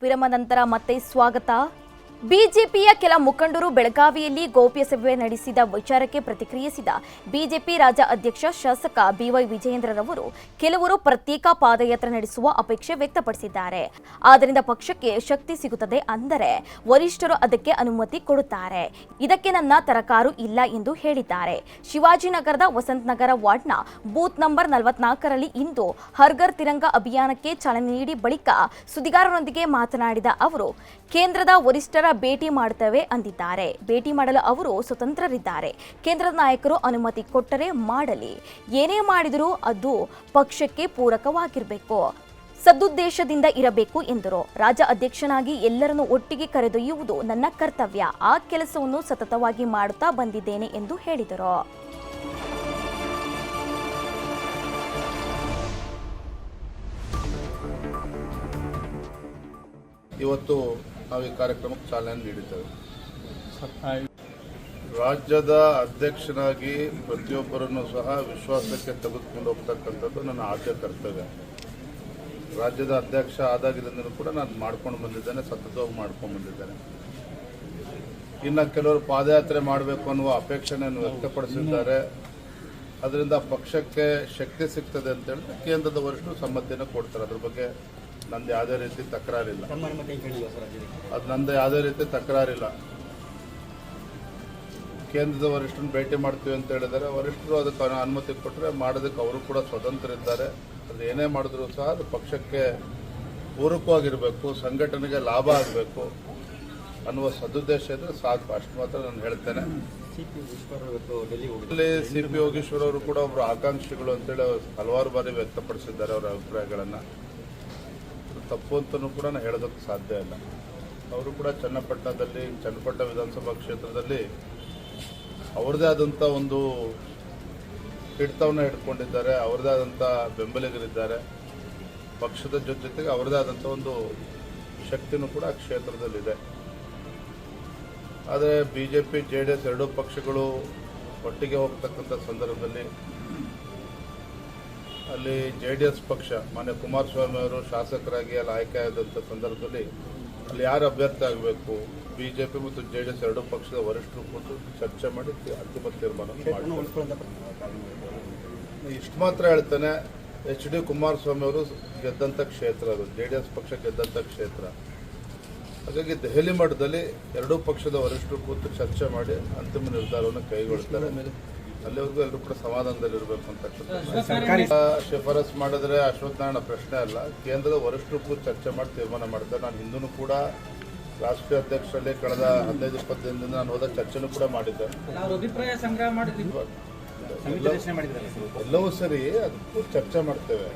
ವಿರಾಮ ನಂತರ ಮತ್ತೆ ಸ್ವಾಗತ. ಬಿಜೆಪಿಯ ಕೆಲ ಮುಖಂಡರು ಬೆಳಗಾವಿಯಲ್ಲಿ ಗೌಪ್ಯ ಸಭೆ ನಡೆಸಿದ ವಿಚಾರಕ್ಕೆ ಪ್ರತಿಕ್ರಿಯಿಸಿದ ಬಿಜೆಪಿ ರಾಜ್ಯ ಅಧ್ಯಕ್ಷ ಶಾಸಕ ಬಿವೈ ವಿಜಯೇಂದ್ರರವರು ಕೆಲವರು ಪ್ರತ್ಯೇಕ ಪಾದಯಾತ್ರೆ ನಡೆಸುವ ಅಪೇಕ್ಷೆ ವ್ಯಕ್ತಪಡಿಸಿದ್ದಾರೆ. ಆದ್ದರಿಂದ ಪಕ್ಷಕ್ಕೆ ಶಕ್ತಿ ಸಿಗುತ್ತದೆ ಅಂದರೆ ವರಿಷ್ಠರು ಅದಕ್ಕೆ ಅನುಮತಿ ಕೊಡುತ್ತಾರೆ. ಇದಕ್ಕೆ ನನ್ನ ತರಕಾರು ಇಲ್ಲ ಎಂದು ಹೇಳಿದ್ದಾರೆ. ಶಿವಾಜಿನಗರದ ವಸಂತನಗರ ವಾರ್ಡ್ನ ಬೂತ್ ನಂಬರ್ 44ರಲ್ಲಿ ಇಂದು ಹರ್ಘರ್ ತಿರಂಗ ಅಭಿಯಾನಕ್ಕೆ ಚಾಲನೆ ನೀಡಿ ಬಳಿಕ ಸುದ್ದಿಗಾರರೊಂದಿಗೆ ಮಾತನಾಡಿದ ಅವರು ಕೇಂದ್ರದ ವರಿಷ್ಠರ ಭೇಟಿ ಮಾಡುತ್ತೇವೆ ಅಂದಿದ್ದಾರೆ. ಭೇಟಿ ಮಾಡಲು ಅವರು ಸ್ವತಂತ್ರರಿದ್ದಾರೆ. ಕೇಂದ್ರದ ನಾಯಕರು ಅನುಮತಿ ಕೊಟ್ಟರೆ ಮಾಡಲಿ. ಏನೇ ಮಾಡಿದರೂ ಅದು ಪಕ್ಷಕ್ಕೆ ಪೂರಕವಾಗಿರಬೇಕು, ಸದುದ್ದೇಶದಿಂದ ಇರಬೇಕು ಎಂದರು. ರಾಜ್ಯ ಅಧ್ಯಕ್ಷನಾಗಿ ಎಲ್ಲರನ್ನು ಒಟ್ಟಿಗೆ ಕರೆದೊಯ್ಯುವುದು ನನ್ನ ಕರ್ತವ್ಯ. ಆ ಕೆಲಸವನ್ನು ಸತತವಾಗಿ ಮಾಡುತ್ತಾ ಬಂದಿದ್ದೇನೆ ಎಂದು ಹೇಳಿದರು. ಇವತ್ತು ನಾವು ಈ ಕಾರ್ಯಕ್ರಮಕ್ಕೆ ಚಾಲನೆ ನೀಡಿದ್ದೇವೆ. ರಾಜ್ಯದ ಅಧ್ಯಕ್ಷನಾಗಿ ಪ್ರತಿಯೊಬ್ಬರನ್ನು ಸಹ ವಿಶ್ವಾಸಕ್ಕೆ ತೆಗೆದುಕೊಂಡು ಹೋಗ್ತಕ್ಕಂಥದ್ದು ನನ್ನ ಆದ್ಯ ಕರ್ತವ್ಯ. ರಾಜ್ಯದ ಅಧ್ಯಕ್ಷ ಆದಾಗಿದ್ದರಿಂದ ಕೂಡ ನಾನು ಮಾಡ್ಕೊಂಡು ಬಂದಿದ್ದೇನೆ, ಸತತವಾಗಿ ಮಾಡ್ಕೊಂಡು ಬಂದಿದ್ದೇನೆ. ಇನ್ನು ಕೆಲವರು ಪಾದಯಾತ್ರೆ ಮಾಡಬೇಕು ಅನ್ನುವ ಅಪೇಕ್ಷೆಯನ್ನು ವ್ಯಕ್ತಪಡಿಸಿದ್ದಾರೆ. ಅದರಿಂದ ಪಕ್ಷಕ್ಕೆ ಶಕ್ತಿ ಸಿಗ್ತದೆ ಅಂತ ಹೇಳಿದ್ರೆ ಕೇಂದ್ರದ ವರಿಷ್ಠರು ಸಮ್ಮತಿಯನ್ನು ಕೊಡ್ತಾರೆ. ಅದ್ರ ಬಗ್ಗೆ ನಂದು ಯಾವುದೇ ರೀತಿ ತಕರಾರಿಲ್ಲ. ಅದು ನಂದು ಯಾವುದೇ ರೀತಿ ತಕರಾರಿಲ್ಲ. ಕೇಂದ್ರದ ವರಿಷ್ಠರನ್ನು ಭೇಟಿ ಮಾಡ್ತೀವಿ ಅಂತ ಹೇಳಿದರೆ ವರಿಷ್ಠರು ಅದಕ್ಕೆ ಅನುಮತಿ ಕೊಟ್ಟರೆ ಮಾಡೋದಕ್ಕೆ ಅವರು ಕೂಡ ಸ್ವತಂತ್ರ ಇದ್ದಾರೆ. ಅದು ಏನೇ ಮಾಡಿದ್ರು ಸಹ ಅದು ಪಕ್ಷಕ್ಕೆ ಪೂರಕವಾಗಿರಬೇಕು, ಸಂಘಟನೆಗೆ ಲಾಭ ಆಗಬೇಕು ಅನ್ನುವ ಸದುದ್ದೇಶ ಇದ್ರೆ ಸಾಕು. ಅಷ್ಟು ಮಾತ್ರ ನಾನು ಹೇಳ್ತೇನೆ. ಇಲ್ಲಿ ಸಿ ಪಿ ಯೋಗೇಶ್ವರ್ ಅವರು ಕೂಡ ಒಬ್ಬರು ಆಕಾಂಕ್ಷಿಗಳು ಅಂತೇಳಿ ಹಲವಾರು ಬಾರಿ ವ್ಯಕ್ತಪಡಿಸಿದ್ದಾರೆ ಅವರ ಅಭಿಪ್ರಾಯಗಳನ್ನು. ತಪ್ಪು ಅಂತಲೂ ಕೂಡ ನಾನು ಹೇಳೋದಕ್ಕೆ ಸಾಧ್ಯ ಇಲ್ಲ. ಅವರು ಕೂಡ ಚನ್ನಪಟ್ಟಣ ವಿಧಾನಸಭಾ ಕ್ಷೇತ್ರದಲ್ಲಿ ಅವ್ರದ್ದೇ ಆದಂಥ ಒಂದು ಹಿಡಿತವನ್ನು ಹಿಡ್ಕೊಂಡಿದ್ದಾರೆ. ಅವ್ರದ್ದೇ ಆದಂಥ ಬೆಂಬಲಿಗರಿದ್ದಾರೆ. ಪಕ್ಷದ ಜೊತೆಗೆ ಅವ್ರದ್ದೇ ಆದಂಥ ಒಂದು ಶಕ್ತಿನೂ ಕೂಡ ಆ ಕ್ಷೇತ್ರದಲ್ಲಿದೆ. ಆದರೆ BJP JDS ಎರಡೂ ಪಕ್ಷಗಳು ಒಟ್ಟಿಗೆ ಹೋಗ್ತಕ್ಕಂಥ ಸಂದರ್ಭದಲ್ಲಿ ಅಲ್ಲಿ JDS ಪಕ್ಷ ಮಾನ್ಯ ಕುಮಾರಸ್ವಾಮಿ ಅವರು ಶಾಸಕರಾಗಿ ಅಲ್ಲಿ ಆಯ್ಕೆಯಾದಂಥ ಸಂದರ್ಭದಲ್ಲಿ ಅಲ್ಲಿ ಯಾರು ಅಭ್ಯರ್ಥಿ ಆಗಬೇಕು, BJP ಮತ್ತು JDS ಎರಡೂ ಪಕ್ಷದ ವರಿಷ್ಠರು ಕೂತು ಚರ್ಚೆ ಮಾಡಿ ಅಂತಿಮ ತೀರ್ಮಾನ ಮಾಡ್ತಾರೆ. ಇಷ್ಟು ಮಾತ್ರ ಹೇಳ್ತಾನೆ, HD ಕುಮಾರಸ್ವಾಮಿ ಅವರು ಗೆದ್ದಂಥ ಕ್ಷೇತ್ರ, ಅದು JDS ಪಕ್ಷ ಗೆದ್ದಂಥ ಕ್ಷೇತ್ರ. ಹಾಗಾಗಿ ದೆಹಲಿ ಮಟ್ಟದಲ್ಲಿ ಎರಡೂ ಪಕ್ಷದ ವರಿಷ್ಠರು ಕೂತು ಚರ್ಚೆ ಮಾಡಿ ಅಂತಿಮ ನಿರ್ಧಾರವನ್ನು ಕೈಗೊಳ್ತಾರೆ. ಅಲ್ಲಿವರೆಗೂ ಎಲ್ಲರೂ ಕೂಡ ಸಮಾಧಾನದಲ್ಲಿರಬೇಕು ಅಂತ ಶಿಫಾರಸ್ ಮಾಡಿದ್ರೆ ಅಶ್ವತ್ಥನಾರಾಯಣ ಪ್ರಶ್ನೆ ಅಲ್ಲ. ಕೇಂದ್ರದ ವರಿಷ್ಠರು ಕೂತು ಚರ್ಚೆ ಮಾಡಿ ತೀರ್ಮಾನ ಮಾಡ್ತಾರೆ. ನಾನು ಹಿಂದೂ ಕೂಡ ರಾಷ್ಟ್ರೀಯ ಅಧ್ಯಕ್ಷರಲ್ಲಿ ಕಳೆದ 15-20 ದಿನದಿಂದ ನಾನು ಹೋದ ಚರ್ಚೆನೂ ಕೂಡ ಮಾಡಿದ್ದೆ. ಎಲ್ಲವೂ ಸರಿ, ಅದಕ್ಕೂ ಚರ್ಚೆ ಮಾಡ್ತೇವೆ.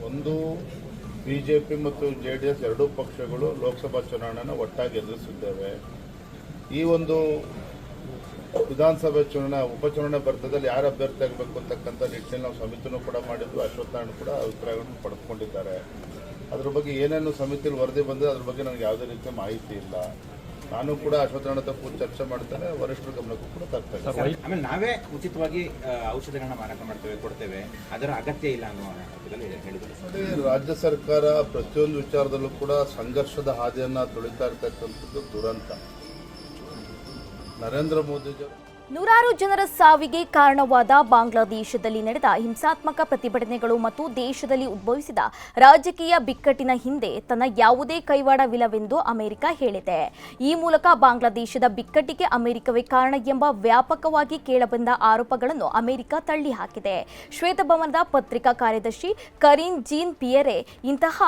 ಒಂದು BJP ಮತ್ತು JDS ಎರಡೂ ಪಕ್ಷಗಳು ಲೋಕಸಭಾ ಚುನಾವಣೆಯನ್ನು ಒಟ್ಟಾಗಿ ಎದುರಿಸಿದ್ದೇವೆ. ಈ ಒಂದು ವಿಧಾನಸಭೆ ಉಪಚುನಾವಣೆ ಬರ್ತದಲ್ಲಿ ಯಾರು ಅಭ್ಯರ್ಥಿ ಆಗಬೇಕು ಅಂತಕ್ಕಂಥ ನಿಟ್ಟಿನಲ್ಲಿ ನಾವು ಸಮಿತಿನೂ ಕೂಡ ಮಾಡಿದ್ದು. ಅಶ್ವತ್ಥನಾರಾಯಣ ಕೂಡ ಅಭಿಪ್ರಾಯಗಳನ್ನು ಪಡೆದುಕೊಂಡಿದ್ದಾರೆ. ಅದ್ರ ಬಗ್ಗೆ ಏನೇನು ಸಮಿತಿಯಲ್ಲಿ ವರದಿ ಬಂದರೆ ಅದ್ರ ಬಗ್ಗೆ ನನಗೆ ಯಾವುದೇ ರೀತಿಯ ಮಾಹಿತಿ ಇಲ್ಲ. ನಾನು ಕೂಡ ಅಶ್ವತ್ಥನಾರಾಯಣ ಕೂತು ಚರ್ಚೆ ಮಾಡ್ತೇನೆ, ವರಿಷ್ಠರ ಗಮನಕ್ಕೂ ಕೂಡ ತರ್ತೇನೆ. ಆಮೇಲೆ ನಾವೇ ಉಚಿತವಾಗಿ ಔಷಧಿಗಳನ್ನ ಮಾರಾಟ ಮಾಡ್ತೇವೆ, ಕೊಡ್ತೇವೆ, ಅದರ ಅಗತ್ಯ ಇಲ್ಲ ಅನ್ನೋ ಹೇಳಿದ್ರು. ರಾಜ್ಯ ಸರ್ಕಾರ ಪ್ರತಿಯೊಂದು ವಿಚಾರದಲ್ಲೂ ಕೂಡ ಸಂಘರ್ಷದ ಹಾದಿಯನ್ನು ತುಳಿತಾ ಇರ್ತಕ್ಕಂಥದ್ದು ದುರಂತ. ನರೇಂದ್ರ ಮೋದಿಜಿ ನೂರಾರು ಜನರ ಸಾವಿಗೆ ಕಾರಣವಾದ ಬಾಂಗ್ಲಾದೇಶದಲ್ಲಿ ನಡೆದ ಹಿಂಸಾತ್ಮಕ ಪ್ರತಿಭಟನೆಗಳು ಮತ್ತು ದೇಶದಲ್ಲಿ ಉದ್ಭವಿಸಿದ ರಾಜಕೀಯ ಬಿಕ್ಕಟ್ಟಿನ ಹಿಂದೆ ತನ್ನ ಯಾವುದೇ ಕೈವಾಡವಿಲ್ಲವೆಂದು ಅಮೆರಿಕ ಹೇಳಿದೆ. ಈ ಮೂಲಕ ಬಾಂಗ್ಲಾದೇಶದ ಬಿಕ್ಕಟ್ಟಿಗೆ ಅಮೆರಿಕವೇ ಕಾರಣ ಎಂಬ ವ್ಯಾಪಕವಾಗಿ ಕೇಳಬಂದ ಆರೋಪಗಳನ್ನು ಅಮೆರಿಕ ತಳ್ಳಿಹಾಕಿದೆ. ಶ್ವೇತಭವನದ ಪತ್ರಿಕಾ ಕಾರ್ಯದರ್ಶಿ ಕರೀನ್ ಜೀನ್ ಪಿಯರೆ ಇಂತಹ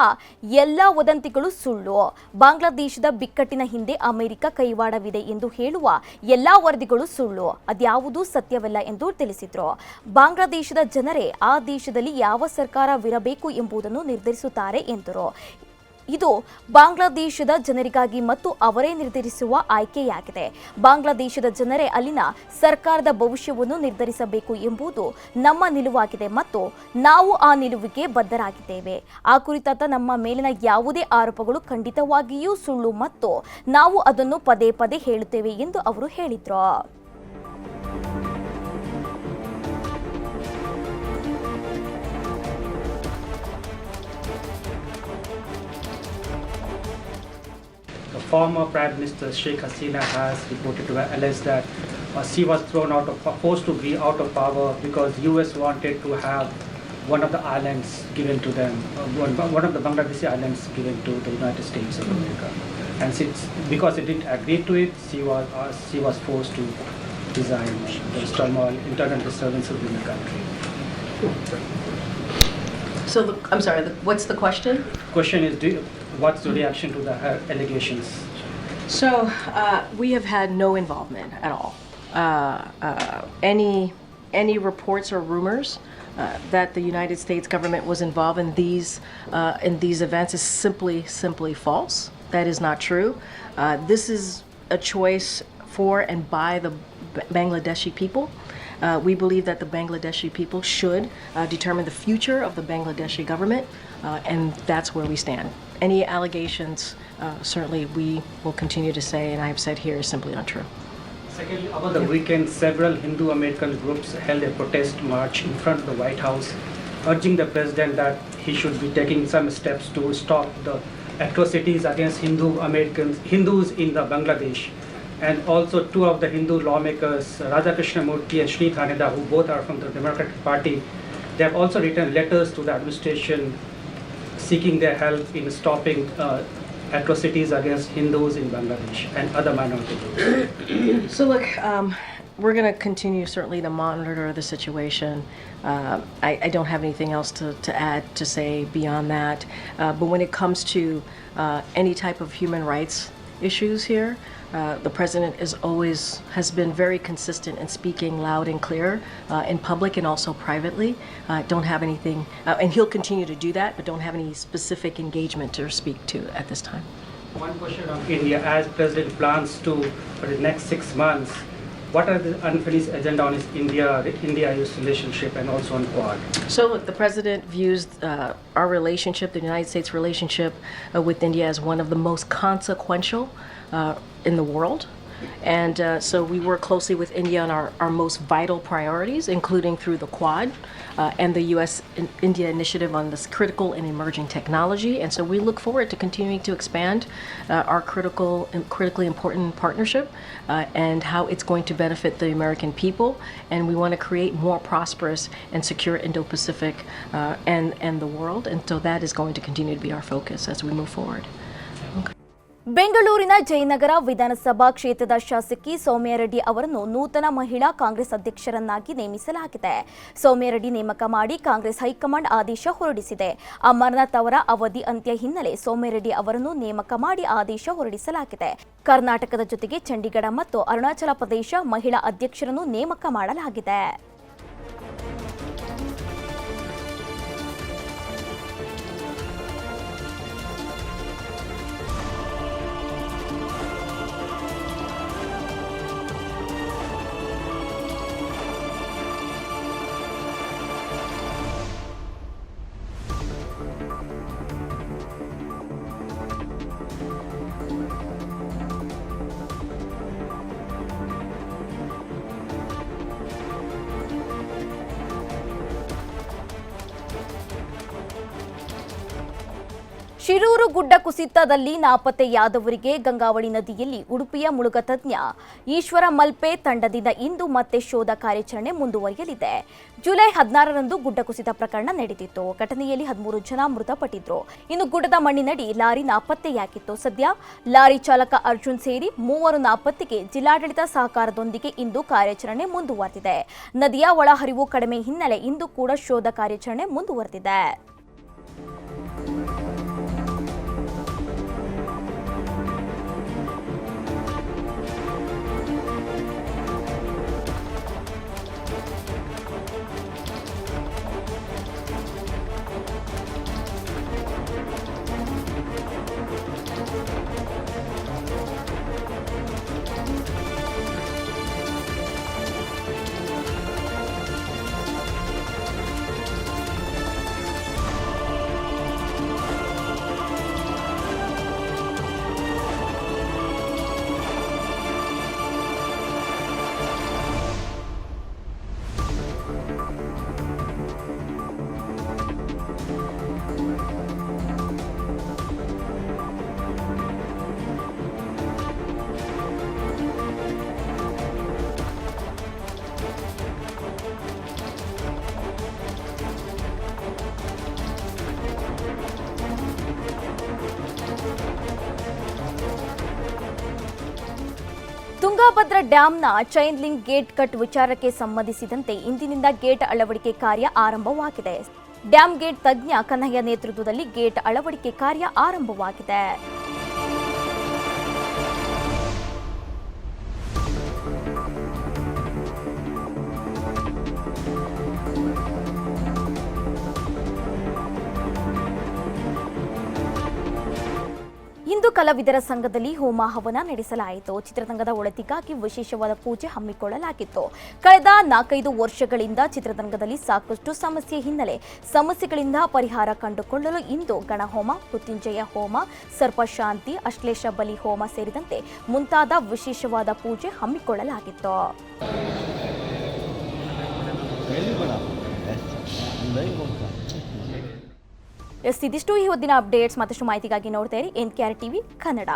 ಎಲ್ಲ ವದಂತಿಗಳು ಸುಳ್ಳು, ಬಾಂಗ್ಲಾದೇಶದ ಬಿಕ್ಕಟ್ಟಿನ ಹಿಂದೆ ಅಮೆರಿಕ ಕೈವಾಡವಿದೆ ಎಂದು ಹೇಳುವ ಎಲ್ಲಾ ವರದಿಗಳು ಸುಳ್ಳು, ಅದ್ಯಾವುದೂ ಸತ್ಯವಲ್ಲ ಎಂದು ತಿಳಿಸಿದ್ರು. ಬಾಂಗ್ಲಾದೇಶದ ಜನರೇ ಆ ದೇಶದಲ್ಲಿ ಯಾವ ಸರ್ಕಾರವಿರಬೇಕು ಎಂಬುದನ್ನು ನಿರ್ಧರಿಸುತ್ತಾರೆ ಎಂದರು. ಇದು ಬಾಂಗ್ಲಾದೇಶದ ಜನರಿಗಾಗಿ ಮತ್ತು ಅವರೇ ನಿರ್ಧರಿಸುವ ಆಯ್ಕೆಯಾಗಿದೆ. ಬಾಂಗ್ಲಾದೇಶದ ಜನರೇ ಅಲ್ಲಿನ ಸರ್ಕಾರದ ಭವಿಷ್ಯವನ್ನು ನಿರ್ಧರಿಸಬೇಕು ಎಂಬುದು ನಮ್ಮ ನಿಲುವಾಗಿದೆ ಮತ್ತು ನಾವು ಆ ನಿಲುವಿಗೆ ಬದ್ಧರಾಗಿದ್ದೇವೆ. ಆ ಕುರಿತಾದ ನಮ್ಮ ಮೇಲಿನ ಯಾವುದೇ ಆರೋಪಗಳು ಖಂಡಿತವಾಗಿಯೂ ಸುಳ್ಳು ಮತ್ತು ನಾವು ಅದನ್ನು ಪದೇ ಪದೇ ಹೇಳುತ್ತೇವೆ ಎಂದು ಅವರು ಹೇಳಿದರು. former Prime Minister Sheikh Hasina has reported to alleged that she was forced to be out of power because US wanted to have one of the islands given to them, one of the Bangladeshi islands given to the United States of America. And because it didn't agree to it, she was forced to resign. There was turmoil, internal disturbances in the country. So, I'm sorry, what's the question? Question is, what's the reaction to the allegations? So, we have had no involvement at all. Any reports or rumors that the United States government was involved in these events is simply false. That is not true. This is a choice for and by the Bangladeshi people. We believe that the Bangladeshi people should determine the future of the Bangladeshi government, and that's where we stand. Any allegations, certainly we will continue to say, and I have said here, is simply untrue. Secondly, over the weekend, several Hindu American groups held a protest march in front of the White House, urging the president that he should be taking some steps to stop the atrocities against Hindus in the Bangladesh. And also two of the Hindu lawmakers, Radha Krishnamurti and Sri Thaneda, who both are from the Democratic Party, they have also written letters to the administration seeking their help in stopping atrocities against Hindus in Bangladesh and other minority groups. So look, we're going to continue certainly to monitor the situation. I don't have anything else to add, to say beyond that. But when it comes to any type of human rights issues here, the president has been very consistent in speaking loud and clear in public and also privately. Don't have anything, and he'll continue to do that, but don't have any specific engagement to speak to at this time. One question on India. As President plans to, for the next 6 months, what are the unfinished agenda on his India-US relationship and also on Quad? So look, the president views our relationship, the United States relationship with India, as one of the most consequential in the world. And so we work closely with India on our most vital priorities, including through the Quad and the U.S.-India initiative on this critical and emerging technology. And so we look forward to continuing to expand our critically important partnership and how it's going to benefit the American people. And we want to create more prosperous and secure Indo-Pacific and the world. And so that is going to continue to be our focus as we move forward. ಬೆಂಗಳೂರಿನ ಜಯನಗರ ವಿಧಾನಸಭಾ ಕ್ಷೇತ್ರದ ಶಾಸಕಿ ಸೌಮ್ಯಾರೆಡ್ಡಿ ಅವರನ್ನು ನೂತನ ಮಹಿಳಾ ಕಾಂಗ್ರೆಸ್ ಅಧ್ಯಕ್ಷರನ್ನಾಗಿ ನೇಮಿಸಲಾಗಿದೆ. ಸೌಮ್ಯಾರೆಡ್ಡಿ ನೇಮಕ ಮಾಡಿ ಕಾಂಗ್ರೆಸ್ ಹೈಕಮಾಂಡ್ ಆದೇಶ ಹೊರಡಿಸಿದೆ. ಅಮರನಾಥ್ ಅವರ ಅವಧಿ ಅಂತ್ಯ ಹಿನ್ನೆಲೆ ಸೌಮ್ಯಾರೆಡ್ಡಿ ಅವರನ್ನು ನೇಮಕ ಮಾಡಿ ಆದೇಶ ಹೊರಡಿಸಲಾಗಿದೆ. ಕರ್ನಾಟಕದ ಜೊತೆಗೆ ಚಂಡೀಗಢ ಮತ್ತು ಅರುಣಾಚಲ ಪ್ರದೇಶ ಮಹಿಳಾ ಅಧ್ಯಕ್ಷರನ್ನು ನೇಮಕ ಮಾಡಲಾಗಿದೆ. ಶಿರೂರು ಗುಡ್ಡ ಕುಸಿತದಲ್ಲಿ ನಾಪತ್ತೆಯಾದವರಿಗೆ ಗಂಗಾವಳಿ ನದಿಯಲ್ಲಿ ಉಡುಪಿಯ ಮುಳುಗ ತಜ್ಞ ಈಶ್ವರ ಮಲ್ಪೆ ತಂಡದಿಂದ ಇಂದು ಮತ್ತೆ ಶೋಧ ಕಾರ್ಯಾಚರಣೆ ಮುಂದುವರಿಯಲಿದೆ. ಜುಲೈ 16ರಂದು ಗುಡ್ಡ ಕುಸಿತ ಪ್ರಕರಣ ನಡೆದಿತ್ತು. ಘಟನೆಯಲ್ಲಿ 13 ಜನ ಮೃತಪಟ್ಟಿದ್ರು. ಇನ್ನು ಗುಡ್ಡದ ಮಣ್ಣಿನಡಿ ಲಾರಿ ನಾಪತ್ತೆಯಾಗಿತ್ತು. ಸದ್ಯ ಲಾರಿ ಚಾಲಕ ಅರ್ಜುನ್ ಸೇರಿ 3 ನಾಪತ್ತೆಗೆ ಜಿಲ್ಲಾಡಳಿತ ಸಹಕಾರದೊಂದಿಗೆ ಇಂದು ಕಾರ್ಯಾಚರಣೆ ಮುಂದುವರೆದಿದೆ. ನದಿಯ ಒಳಹರಿವು ಕಡಿಮೆ ಹಿನ್ನೆಲೆ ಇಂದು ಕೂಡ ಶೋಧ ಕಾರ್ಯಾಚರಣೆ ಮುಂದುವರೆದಿದೆ. ತುಂಗಭದ್ರಾ ಡ್ಯಾಂನ ಚೈನ್ ಲಿಂಕ್ ಗೇಟ್ ಕಟ್ ವಿಚಾರಕ್ಕೆ ಸಂಬಂಧಿಸಿದಂತೆ ಇಂದಿನಿಂದ ಗೇಟ್ ಅಳವಡಿಕೆ ಕಾರ್ಯ ಆರಂಭವಾಗಿದೆ. ಡ್ಯಾಂ ಗೇಟ್ ತಜ್ಞ ಕನ್ನಯ್ಯ ನೇತೃತ್ವದಲ್ಲಿ ಗೇಟ್ ಅಳವಡಿಕೆ ಕಾರ್ಯ ಆರಂಭವಾಗಿದೆ. ಇಂದು ಕಲಾವಿದರ ಸಂಘದಲ್ಲಿ ಹೋಮ ಹವನ ನಡೆಸಲಾಯಿತು. ಚಿತ್ರರಂಗದ ಒಳಿತಿಗಾಗಿ ವಿಶೇಷವಾದ ಪೂಜೆ ಹಮ್ಮಿಕೊಳ್ಳಲಾಗಿತ್ತು. ಕಳೆದ 4-5 ವರ್ಷಗಳಿಂದ ಚಿತ್ರರಂಗದಲ್ಲಿ ಸಾಕಷ್ಟು ಸಮಸ್ಯೆ ಹಿನ್ನೆಲೆ ಸಮಸ್ಯೆಗಳಿಂದ ಪರಿಹಾರ ಕಂಡುಕೊಳ್ಳಲು ಇಂದು ಗಣಹೋಮ, ಮೃತ್ಯುಂಜಯ ಹೋಮ, ಸರ್ಪಶಾಂತಿ, ಅಶ್ಲೇಷ ಬಲಿ ಹೋಮ ಸೇರಿದಂತೆ ಮುಂತಾದ ವಿಶೇಷವಾದ ಪೂಜೆ ಹಮ್ಮಿಕೊಳ್ಳಲಾಗಿತ್ತು. ಇದಿಷ್ಟು ಈ ಹೊತ್ತಿನ ಅಪ್ಡೇಟ್ಸ್. ಮತ್ತಷ್ಟು ಮಾಹಿತಿಗಾಗಿ ನೋಡ್ತಾ ಇರಿ NKR TV ಕನ್ನಡ.